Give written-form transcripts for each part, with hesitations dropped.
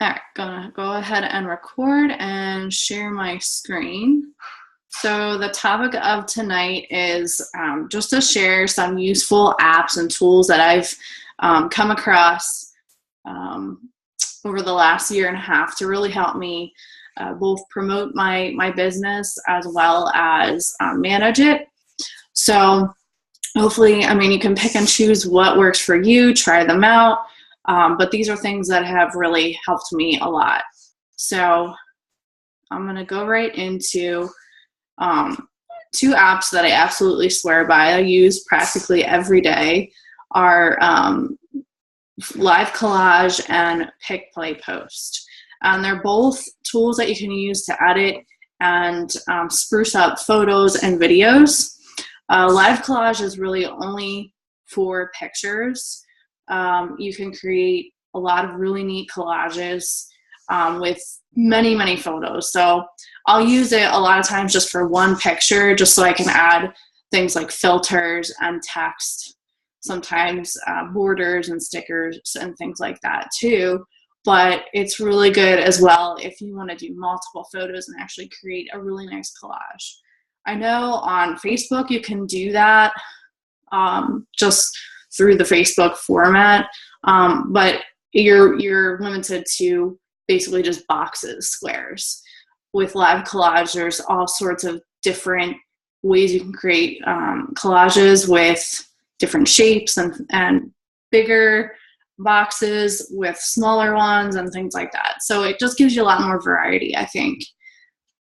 All right, gonna go ahead and record and share my screen. So the topic of tonight is just to share some useful apps and tools that I've come across over the last year and a half to really help me both promote my business as well as manage it. So hopefully, I mean, you can pick and choose what works for you, try them out. But these are things that have really helped me a lot. So I'm going to go right into two apps that I absolutely swear by. I use practically every day are Live Collage and Pick, Play, Post. And they're both tools that you can use to edit and spruce up photos and videos. Live Collage is really only for pictures. You can create a lot of really neat collages with many photos. So I'll use it a lot of times just for one picture, just so I can add things like filters and text, sometimes borders and stickers and things like that too. But it's really good as well if you want to do multiple photos and actually create a really nice collage. I know on Facebook you can do that just through the Facebook format, but you're limited to basically just boxes, squares. With Live Collage, there's all sorts of different ways you can create collages with different shapes and bigger boxes with smaller ones and things like that. So it just gives you a lot more variety, I think.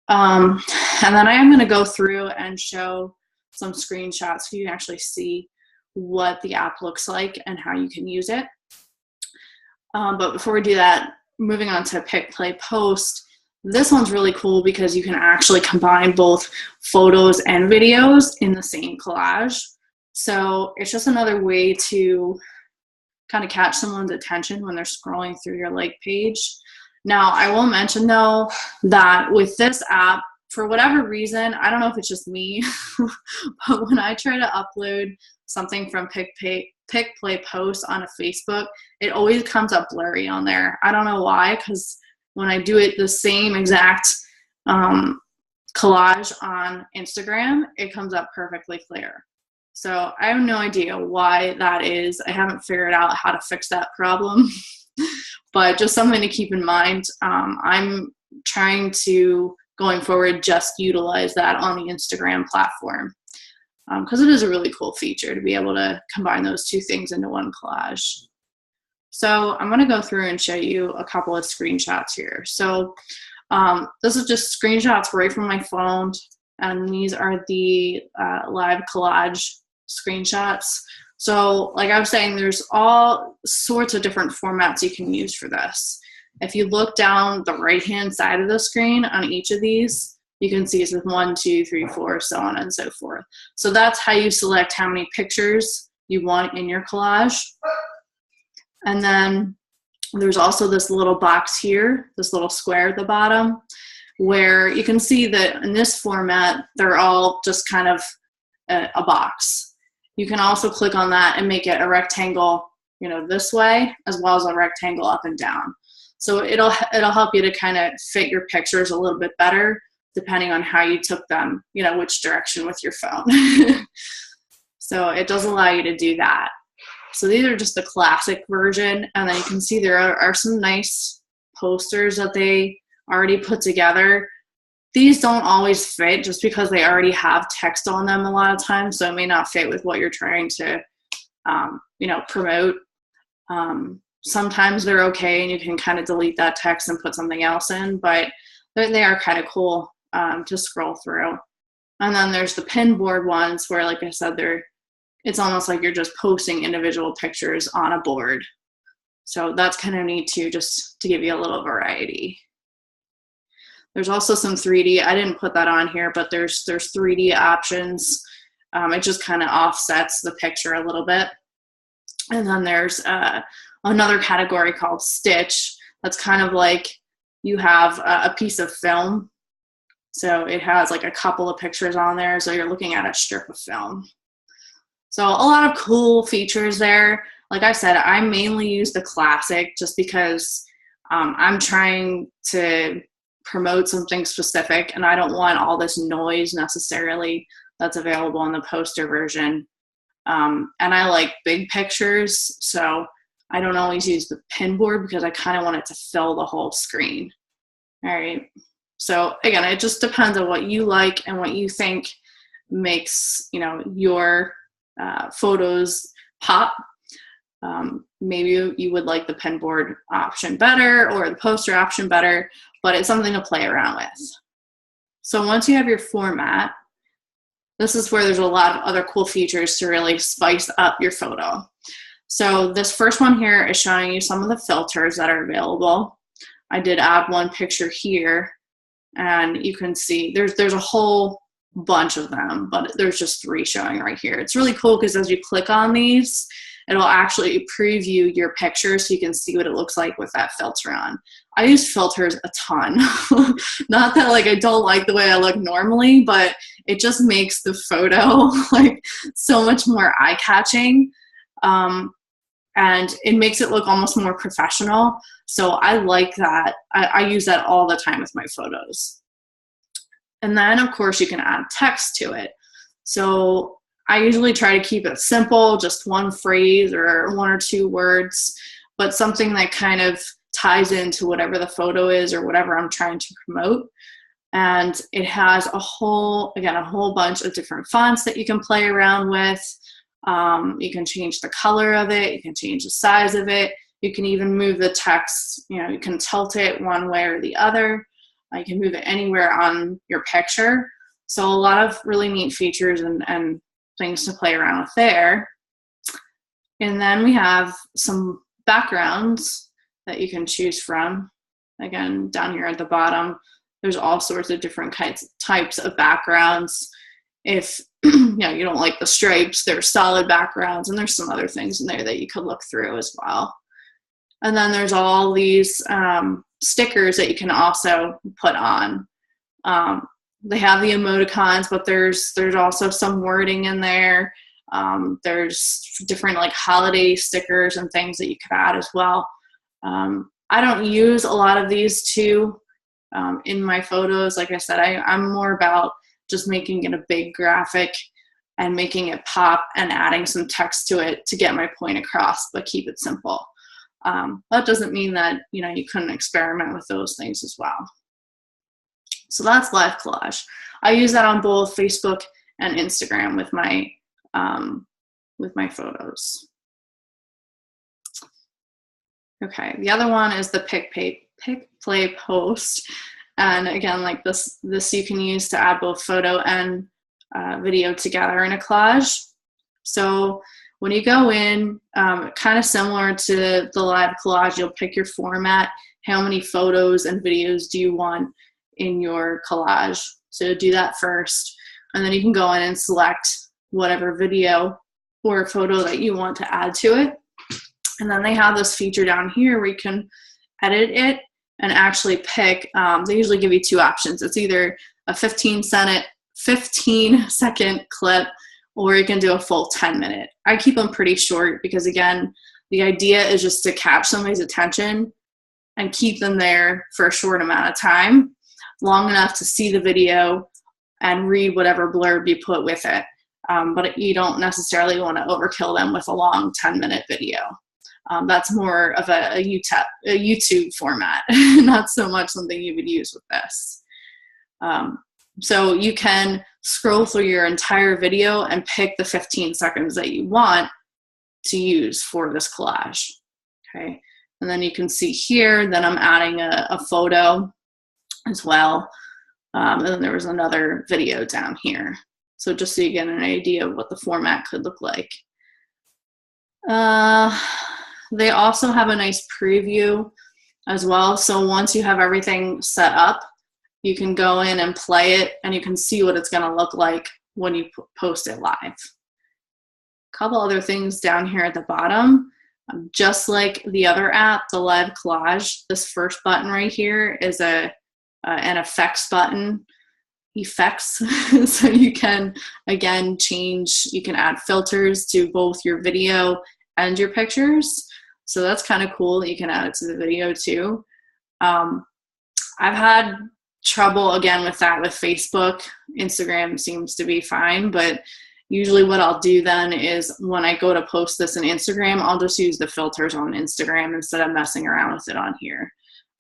And then I am going to go through and show some screenshots so you can actually see what the app looks like and how you can use it. But before we do that, moving on to Pick, Play, Post, this one's really cool because you can actually combine both photos and videos in the same collage. So it's just another way to kind of catch someone's attention when they're scrolling through your like page. Now, I will mention though that with this app, for whatever reason, I don't know if it's just me, but when I try to upload something from Pick, Play, Post on a Facebook, it always comes up blurry on there. I don't know why, because when I do it the same exact collage on Instagram, it comes up perfectly clear. So I have no idea why that is. I haven't figured out how to fix that problem, but just something to keep in mind. I'm trying to, going forward, just utilize that on the Instagram platform because it is a really cool feature to be able to combine those two things into one collage. So I'm going to go through and show you a couple of screenshots here. So this is just screenshots right from my phone, and these are the Live Collage screenshots. So like I was saying, there's all sorts of different formats you can use for this. If you look down the right-hand side of the screen on each of these, you can see it's with 1, 2, 3, 4, so on and so forth. So that's how you select how many pictures you want in your collage. And then there's also this little box here, this little square at the bottom, where you can see that in this format, they're all just kind of a box. You can also click on that and make it a rectangle, you know, this way, as well as a rectangle up and down. So it'll help you to kind of fit your pictures a little bit better, depending on how you took them, you know, which direction with your phone. So it does allow you to do that. So these are just the classic version, and then you can see there are some nice posters that they already put together. These don't always fit just because they already have text on them a lot of times, so it may not fit with what you're trying to, you know, promote. Sometimes they're okay, and you can kind of delete that text and put something else in, but they are kind of cool to scroll through. And then there's the pinboard ones where, like I said, it's almost like you're just posting individual pictures on a board. So that's kind of neat too, just to give you a little variety. There's also some 3D. I didn't put that on here, but there's 3D options. It just kind of offsets the picture a little bit. And then there's another category called Stitch. That's kind of like you have a piece of film. So it has like a couple of pictures on there. So you're looking at a strip of film. So a lot of cool features there. Like I said, I mainly use the classic just because I'm trying to promote something specific, and I don't want all this noise necessarily that's available in the poster version. And I like big pictures, so I don't always use the pin board because I kind of want it to fill the whole screen. All right. So again, it just depends on what you like and what you think makes, your photos pop. Maybe you would like the pin board option better or the poster option better, but it's something to play around with. So once you have your format, this is where there's a lot of other cool features to really spice up your photo. So this first one here is showing you some of the filters that are available. I did add one picture here, and you can see there's a whole bunch of them, but there's just 3 showing right here. It's really cool because as you click on these, it'll actually preview your picture so you can see what it looks like with that filter on. I use filters a ton. Not that I don't like the way I look normally, but it just makes the photo so much more eye-catching. And it makes it look almost more professional. So I like that. I use that all the time with my photos. And then of course you can add text to it. So I usually try to keep it simple, just one phrase or 1 or 2 words, but something that kind of ties into whatever the photo is or whatever I'm trying to promote. And it has a whole bunch of different fonts that you can play around with. You can change the color of it. You can change the size of it. You can even move the text. You can tilt it one way or the other. You can move it anywhere on your picture. So a lot of really neat features and things to play around with there. And then we have some backgrounds that you can choose from. Again, down here at the bottom, there's all sorts of different types of backgrounds. If you don't like the stripes, there's solid backgrounds, and there's some other things in there that you could look through as well. And then there's all these stickers that you can also put on. They have the emoticons, but there's also some wording in there. There's different holiday stickers and things that you could add as well. I don't use a lot of these too in my photos. Like I said, I'm more about just making it a big graphic and making it pop and adding some text to it to get my point across, but keep it simple. That doesn't mean that you couldn't experiment with those things as well. So that's Live Collage. I use that on both Facebook and Instagram with my photos. Okay, the other one is the pick, play, post. And again, this you can use to add both photo and video together in a collage. So when you go in, kind of similar to the Live Collage, you'll pick your format, how many photos and videos do you want in your collage. So do that first, and then you can go in and select whatever video or photo that you want to add to it. And then they have this feature down here where you can edit it and actually pick, they usually give you 2 options. It's either a 15-second clip, or you can do a full 10-minute. I keep them pretty short because, again, the idea is just to catch somebody's attention and keep them there for a short amount of time, long enough to see the video and read whatever blurb you put with it. But you don't necessarily want to overkill them with a long 10-minute video. That's more of a YouTube format, not so much something you would use with this. So you can scroll through your entire video and pick the 15 seconds that you want to use for this collage. Okay, and then you can see here that I'm adding a photo as well. And then there was another video down here. So just so you get an idea of what the format could look like. They also have a nice preview as well. So once you have everything set up, you can go in and play it, and you can see what it's going to look like when you post it live. A couple other things down here at the bottom. Just like the other app, the Live Collage, this first button right here is an effects button. Effects. So you can, again, you can add filters to both your video and your pictures. So that's kind of cool that you can add it to the video too. I've had trouble again with that with Facebook. Instagram seems to be fine, but usually what I'll do then is when I go to post this in Instagram, I'll just use the filters on Instagram instead of messing around with it on here.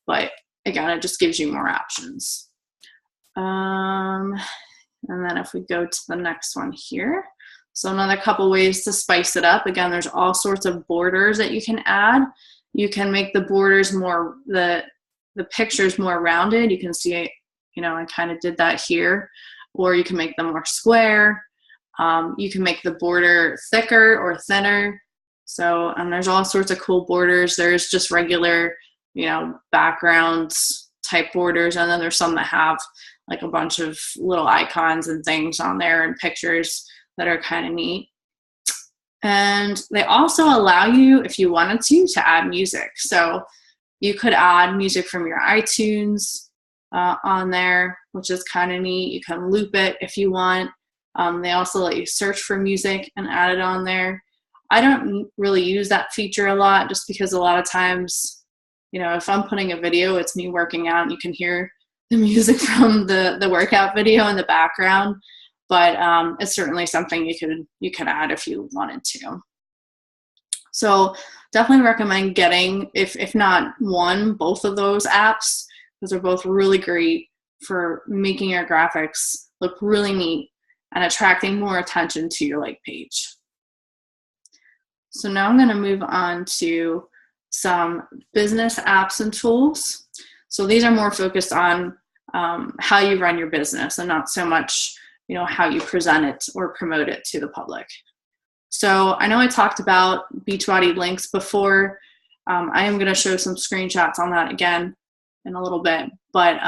But again, it just gives you more options. And then if we go to the next one here, so another couple ways to spice it up. Again, there's all sorts of borders that you can add. You can make the borders more, the pictures more rounded. You can see it, you know, I kind of did that here. Or you can make them more square. You can make the border thicker or thinner. So there's all sorts of cool borders. There's just regular, you know, backgrounds type borders. And then there's some that have like a bunch of little icons and things on there and pictures that are kind of neat. And they also allow you, if you wanted to add music. So you could add music from your iTunes on there, which is kind of neat. You can loop it if you want. They also let you search for music and add it on there. I don't really use that feature a lot just because a lot of times, you know, if I'm putting a video, it's me working out and you can hear the music from the workout video in the background. But it's certainly something you could add if you wanted to. So definitely recommend getting, if not one, both of those apps, because they're both really great for making your graphics look really neat and attracting more attention to your like page. So now I'm going to move on to some business apps and tools. So these are more focused on how you run your business and not so much, you know, how you present it or promote it to the public. So I know I talked about Beachbody links before. I am going to show some screenshots on that again in a little bit, but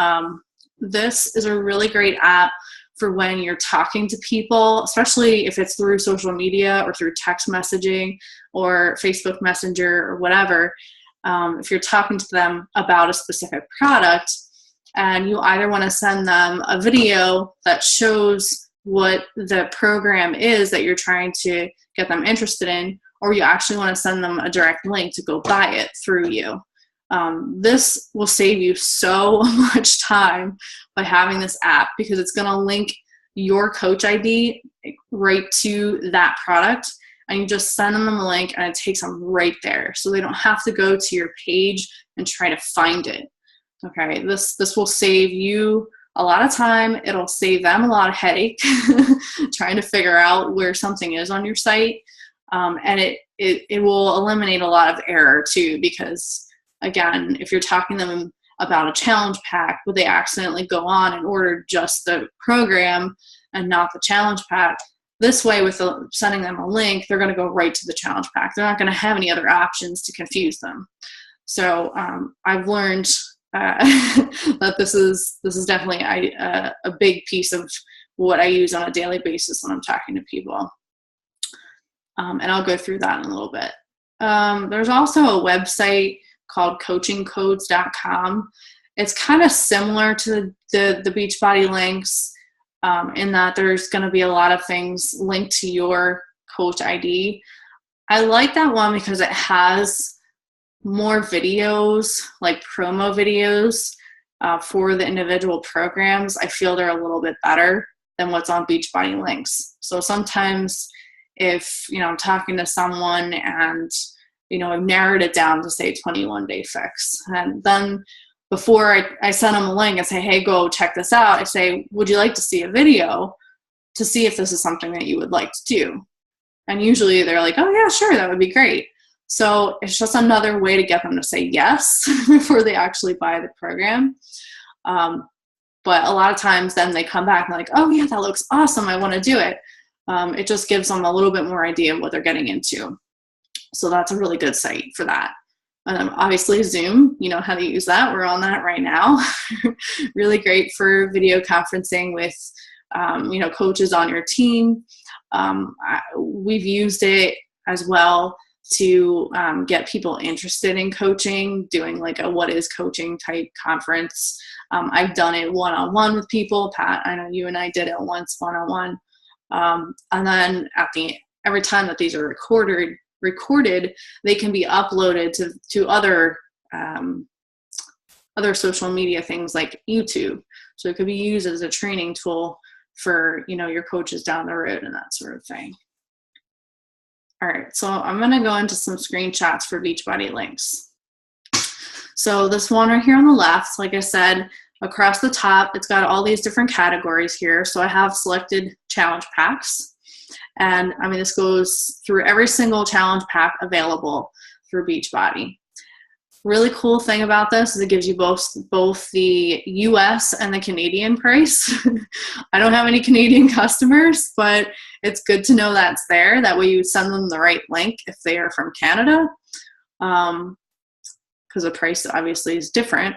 this is a really great app for when you're talking to people, especially if it's through social media or through text messaging or Facebook Messenger or whatever. If you're talking to them about a specific product and you either want to send them a video that shows what the program is that you're trying to get them interested in, or you actually want to send them a direct link to go buy it through you. This will save you so much time by having this app because it's going to link your coach ID right to that product, and you just send them a link and it takes them right there. So they don't have to go to your page and try to find it. Okay, this will save you a lot of time. It'll save them a lot of headache trying to figure out where something is on your site. And it will eliminate a lot of error too, because again, if you're talking to them about a challenge pack, would they accidentally go on and order just the program and not the challenge pack? This way, with sending them a link, they're going to go right to the challenge pack. They're not going to have any other options to confuse them. So I've learned that this is definitely a big piece of what I use on a daily basis when I'm talking to people. And I'll go through that in a little bit. There's also a website called coachingcodes.com. It's kind of similar to the Beachbody links in that there's going to be a lot of things linked to your coach ID. I like that one because it has more videos, like promo videos for the individual programs. I feel they're a little bit better than what's on Beachbody links. So sometimes if, you know, I'm talking to someone and, you know, I've narrowed it down to say 21-day fix. And then before I send them a link and say, hey, go check this out, I say, would you like to see a video to see if this is something that you would like to do? And usually they're like, oh yeah, sure, that would be great. So it's just another way to get them to say yes before they actually buy the program. But a lot of times then they come back and like, oh yeah, that looks awesome, I want to do it. It just gives them a little bit more idea of what they're getting into. So that's a really good site for that. Obviously Zoom, you know how to use that. We're on that right now. Really great for video conferencing with, you know, coaches on your team. We've used it as well to get people interested in coaching, doing like a what is coaching type conference. I've done it one-on-one with people. Pat, I know you and I did it once one-on-one. And then every time that these are recorded, they can be uploaded to other other social media things like YouTube. So it could be used as a training tool for, you know, your coaches down the road and that sort of thing. All right, so I'm going to go into some screenshots for Beachbody links. So this one right here on the left, like I said, across the top, it's got all these different categories here. So I have selected challenge packs. And I mean, this goes through every single challenge pack available through Beachbody. Really cool thing about this is it gives you both the US and the Canadian price. I don't have any Canadian customers, but it's good to know that's there. That way you send them the right link if they are from Canada, because the price obviously is different.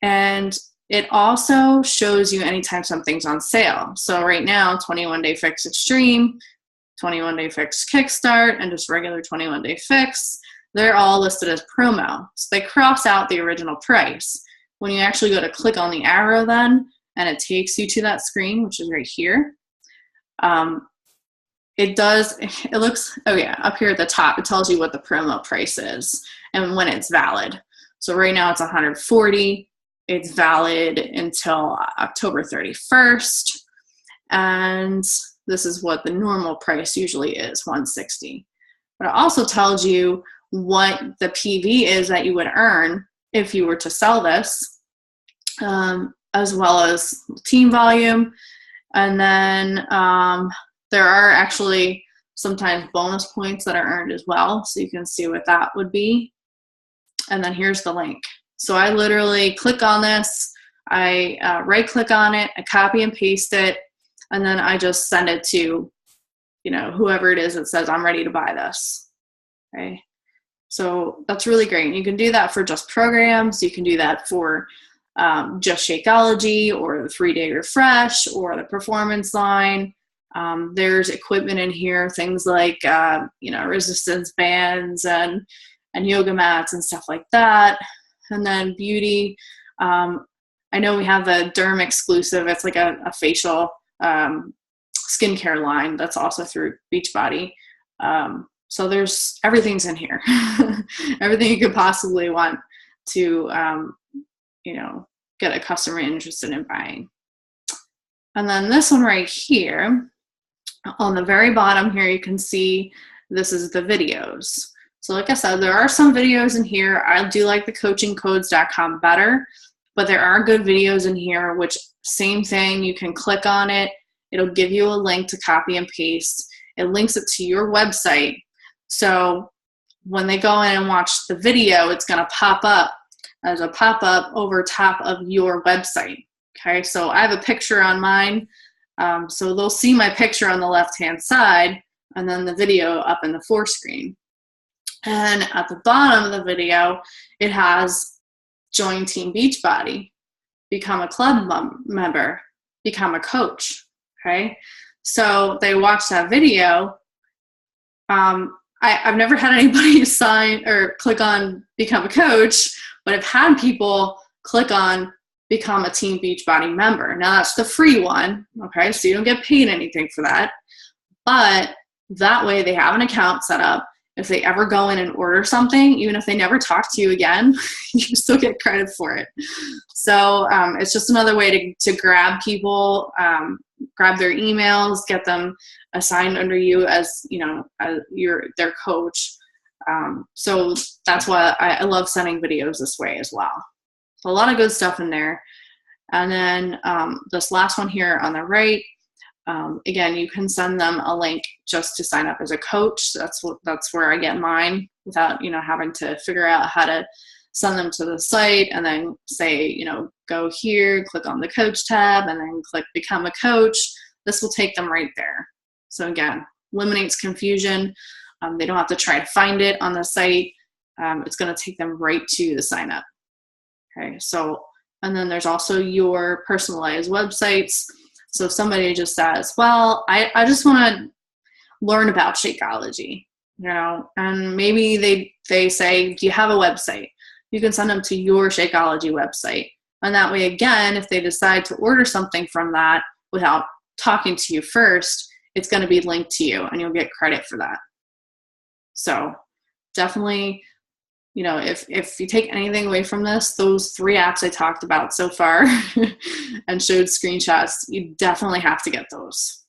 And it also shows you anytime something's on sale. So right now, 21-Day Fix Extreme, 21-Day Fix Kickstart, and just regular 21-Day Fix, they're all listed as promo. So they cross out the original price. When you actually go to click on the arrow then, and it takes you to that screen, which is right here, it looks, oh yeah, up here at the top, it tells you what the promo price is and when it's valid. So right now it's $140. It's valid until October 31st. And this is what the normal price usually is, $160. But it also tells you what the PV is that you would earn if you were to sell this, as well as team volume. And then there are actually sometimes bonus points that are earned as well, so you can see what that would be. And then here's the link. So I literally click on this, I right click on it, I copy and paste it, and then I just send it to, you know, whoever it is that says I'm ready to buy this. Okay. So that's really great. You can do that for just programs. You can do that for just Shakeology or the 3-day refresh or the performance line. There's equipment in here, things like, you know, resistance bands and yoga mats and stuff like that. And then beauty. I know we have the Derm exclusive. It's like a facial skincare line that's also through Beachbody. So there's everything's in here. Everything you could possibly want to, you know, get a customer interested in buying. And then this one right here, on the very bottom here, you can see this is the videos. So like I said, there are some videos in here. I do like the coachingcodes.com better, but there are good videos in here, which same thing, you can click on it. It'll give you a link to copy and paste. It links it to your website. So when they go in and watch the video, it's going to pop up as a pop-up over top of your website. Okay, so I have a picture on mine. So they'll see my picture on the left-hand side and then the video up in the forescreen. And at the bottom of the video, it has join Team Beachbody, become a club member, become a coach. Okay, so they watch that video. I've never had anybody sign or click on become a coach, but I've had people click on become a Team Beachbody member. Now that's the free one, okay? So you don't get paid anything for that, but that way they have an account set up. If they ever go in and order something, even if they never talk to you again, you still get credit for it. So it's just another way to grab people, grab their emails, get them assigned under you as, you know, as their coach. So that's why I love sending videos this way as well. So a lot of good stuff in there. And then this last one here on the right, again, you can send them a link just to sign up as a coach. That's where I get mine without, you know, having to figure out how to send them to the site and then say, you know, go here, click on the coach tab, and then click become a coach. This will take them right there. So again, eliminates confusion. They don't have to try to find it on the site. It's going to take them right to the sign up. Okay, so, and then there's also your personalized websites. So if somebody just says, well, I just want to learn about Shakeology, you know, and maybe they say, do you have a website? You can send them to your Shakeology website. And that way, again, if they decide to order something from that without talking to you first, it's going to be linked to you and you'll get credit for that. So definitely you know, if you take anything away from this, those 3 apps I talked about so far and showed screenshots, you definitely have to get those.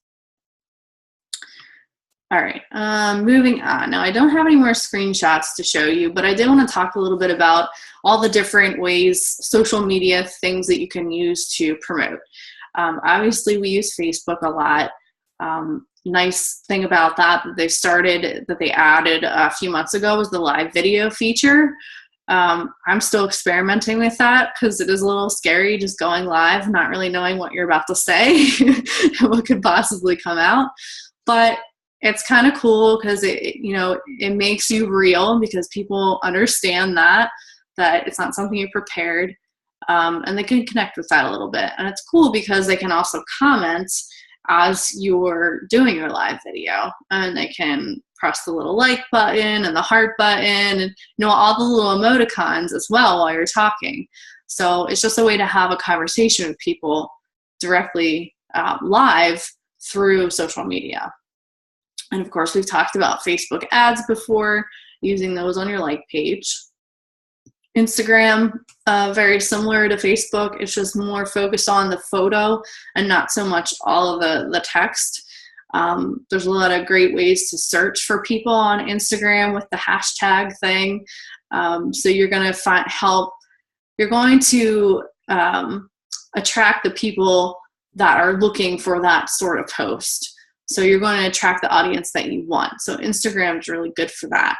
All right, moving on. Now, I don't have any more screenshots to show you, but I did want to talk a little bit about all the different ways, social media things that you can use to promote. Obviously, we use Facebook a lot. Nice thing about that they added a few months ago was the live video feature. I'm still experimenting with that because it is a little scary just going live, not really knowing what you're about to say and what could possibly come out. But it's kind of cool because it makes you real, because people understand that it's not something you prepared, and they can connect with that a little bit. And it's cool because they can also comment as you're doing your live video, and they can press the little like button and the heart button and all the little emoticons as well while you're talking. So it's just a way to have a conversation with people directly live through social media. And of course, we've talked about Facebook ads before, using those on your like page. Instagram, very similar to Facebook. It's just more focused on the photo and not so much all of the text. There's a lot of great ways to search for people on Instagram with the hashtag thing. So you're going to attract the people that are looking for that sort of post. So you're going to attract the audience that you want. So Instagram is really good for that.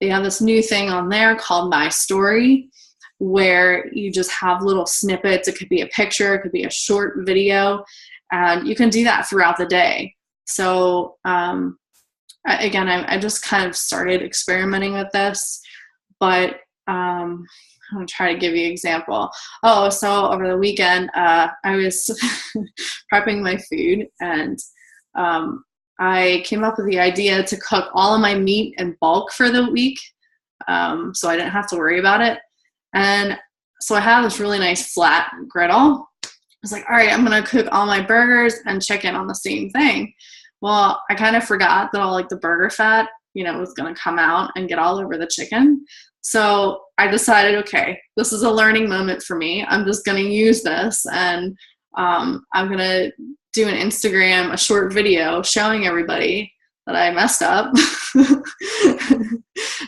They have this new thing on there called My Story, where you just have little snippets. It could be a picture, it could be a short video, and you can do that throughout the day. So again, I just kind of started experimenting with this, but I'm going to try to give you an example. So over the weekend, I was prepping my food, and I came up with the idea to cook all of my meat in bulk for the week, so I didn't have to worry about it. And so I have this really nice flat griddle. I was like, all right, I'm going to cook all my burgers and chicken on the same thing. Well, I kind of forgot that all like the burger fat, was going to come out and get all over the chicken. So I decided, okay, this is a learning moment for me. I'm just going to use this, and I'm going to do a short video showing everybody that I messed up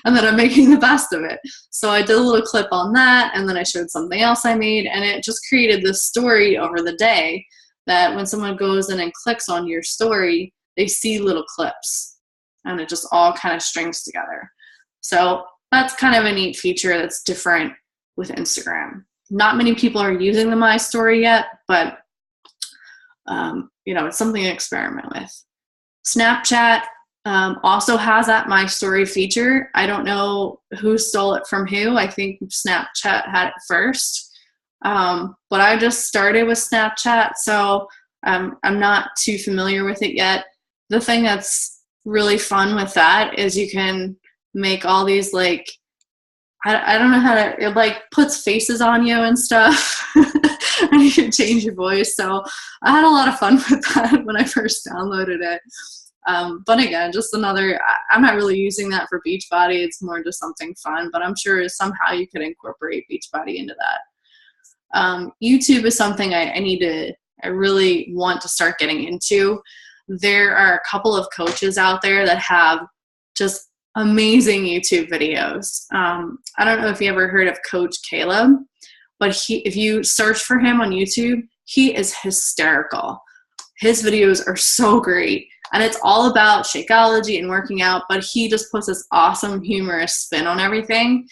and that I'm making the best of it. So I did a little clip on that, and then I showed something else I made, and it just created this story over the day that when someone goes in and clicks on your story, they see little clips, and it just all kind of strings together. So that's kind of a neat feature that's different with Instagram. Not many people are using the My Story yet, but it's something to experiment with. Snapchat also has that My Story feature. I don't know who stole it from who. I think Snapchat had it first. But I just started with Snapchat, so I'm not too familiar with it yet. The thing that's really fun with that is you can make all these, like, I don't know how to, it like puts faces on you and stuff. And you can change your voice. So I had a lot of fun with that when I first downloaded it. But again, just I'm not really using that for Beachbody. It's more just something fun, but I'm sure somehow you could incorporate Beachbody into that. YouTube is something I really want to start getting into. There are a couple of coaches out there that have just amazing YouTube videos. I don't know if you ever heard of Coach Caleb, but if you search for him on YouTube, he is hysterical. His videos are so great, and it's all about Shakeology and working out, but he just puts this awesome humorous spin on everything,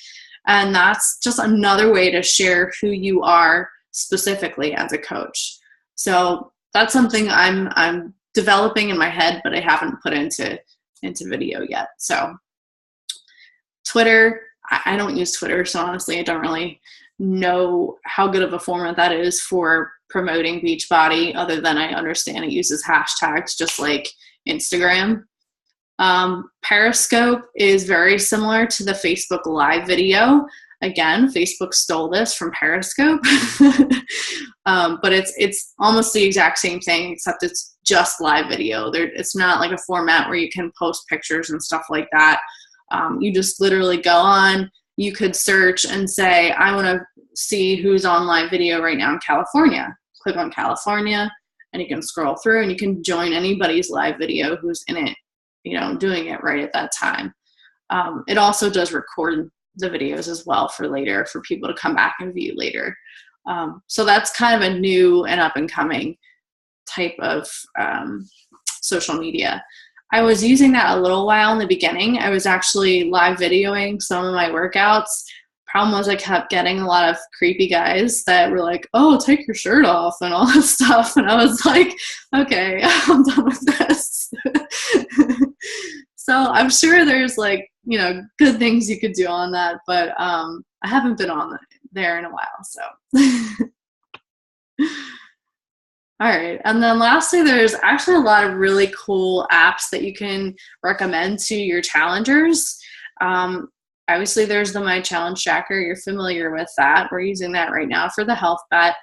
and that's just another way to share who you are specifically as a coach. So that's something I'm developing in my head, but I haven't put into video yet. So Twitter, I don't use Twitter, so honestly I don't really know how good of a format that is for promoting Beachbody, other than I understand it uses hashtags just like Instagram. Periscope is very similar to the Facebook Live video. Again, Facebook stole this from Periscope, but it's almost the exact same thing, except it's just live video. It's not like a format where you can post pictures and stuff like that. You just literally go on, you could search and say, I want to see who's on live video right now in California. Click on California, and you can scroll through and you can join anybody's live video who's in it, doing it right at that time. It also does record the videos as well for later, for people to come back and view later. So that's kind of a new and up and coming type of social media. I was using that a little while in the beginning. I was actually live videoing some of my workouts. Problem was I kept getting a lot of creepy guys that were like, oh, take your shirt off and all that stuff. And I was like, okay, I'm done with this. So I'm sure there's good things you could do on that, but I haven't been on there in a while. So. All right. And then lastly, there's actually a lot of really cool apps that you can recommend to your challengers. Obviously, there's the My Challenge Tracker. You're familiar with that. We're using that right now for the health bet.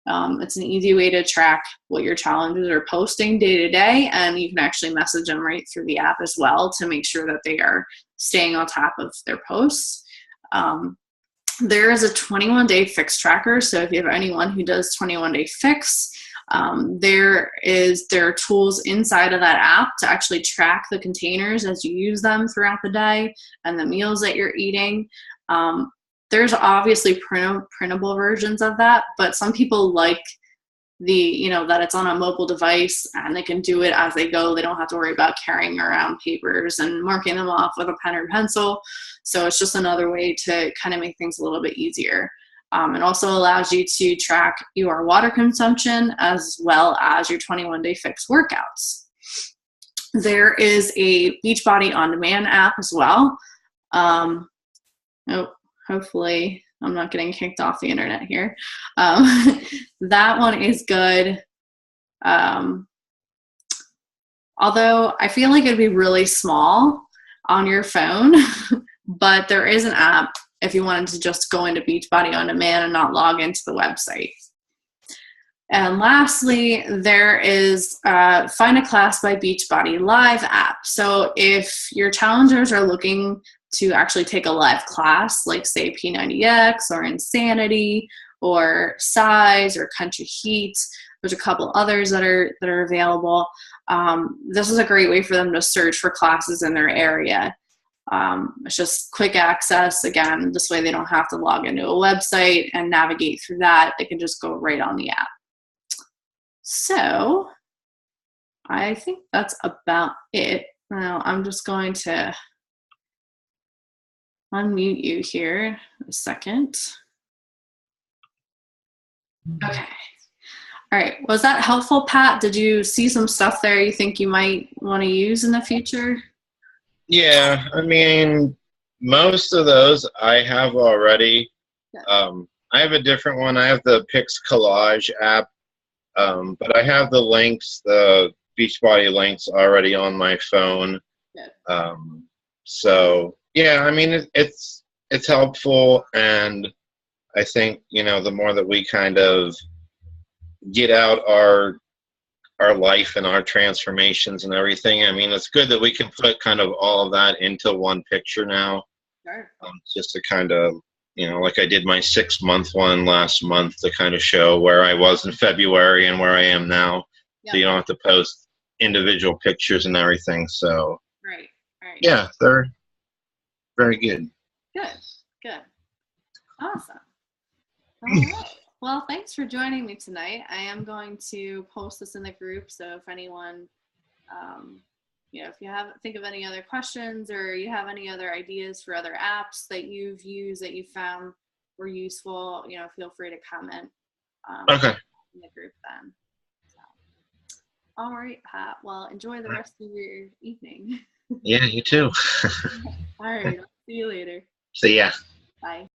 It's an easy way to track what your challengers are posting day to day, and you can actually message them right through the app as well to make sure that they are staying on top of their posts. There is a 21-day fix tracker. So if you have anyone who does 21-day fix, there are tools inside of that app to actually track the containers as you use them throughout the day and the meals that you're eating. There's obviously printable versions of that, but some people like that it's on a mobile device and they can do it as they go. They don't have to worry about carrying around papers and marking them off with a pen or pencil. So it's just another way to kind of make things a little bit easier. It also allows you to track your water consumption as well as your 21-day fix workouts. There is a Beachbody On Demand app as well. Hopefully I'm not getting kicked off the internet here. That one is good. Although I feel like it'd be really small on your phone, but there is an app if you wanted to just go into Beachbody On Demand and not log into the website. And lastly, there is Find a Class by Beachbody Live app. So if your challengers are looking to actually take a live class, like say P90X or Insanity or Size or Country Heat, there's a couple others that are available. This is a great way for them to search for classes in their area. It's just quick access. Again, this way they don't have to log into a website and navigate through that. They can just go right on the app. So I think that's about it. Now I'm just going to unmute you here a second. Okay. All right. Was that helpful, Pat? Did you see some stuff there you think you might want to use in the future? Yeah, I mean, most of those I have already. I have a different one. I have the Pix Collage app, but I have the links, the Beachbody links already on my phone. So yeah, I mean, it's helpful, and I think the more that we kind of get out our life and our transformations and everything. I mean, it's good that we can put kind of all of that into one picture now. Sure. Just to kind of, like I did my 6-month one last month to kind of show where I was in February and where I am now. Yep. So you don't have to post individual pictures and everything. So right. Yeah, they're very good. Good. Awesome. All right. Well, thanks for joining me tonight. I am going to post this in the group, so if anyone, if you think of any other questions or you have any other ideas for other apps that you've used that you found were useful, feel free to comment Okay. in the group then. So, all right, Pat. Well, enjoy the rest of your evening. Yeah, you too. All right. I'll see you later. See ya. Bye.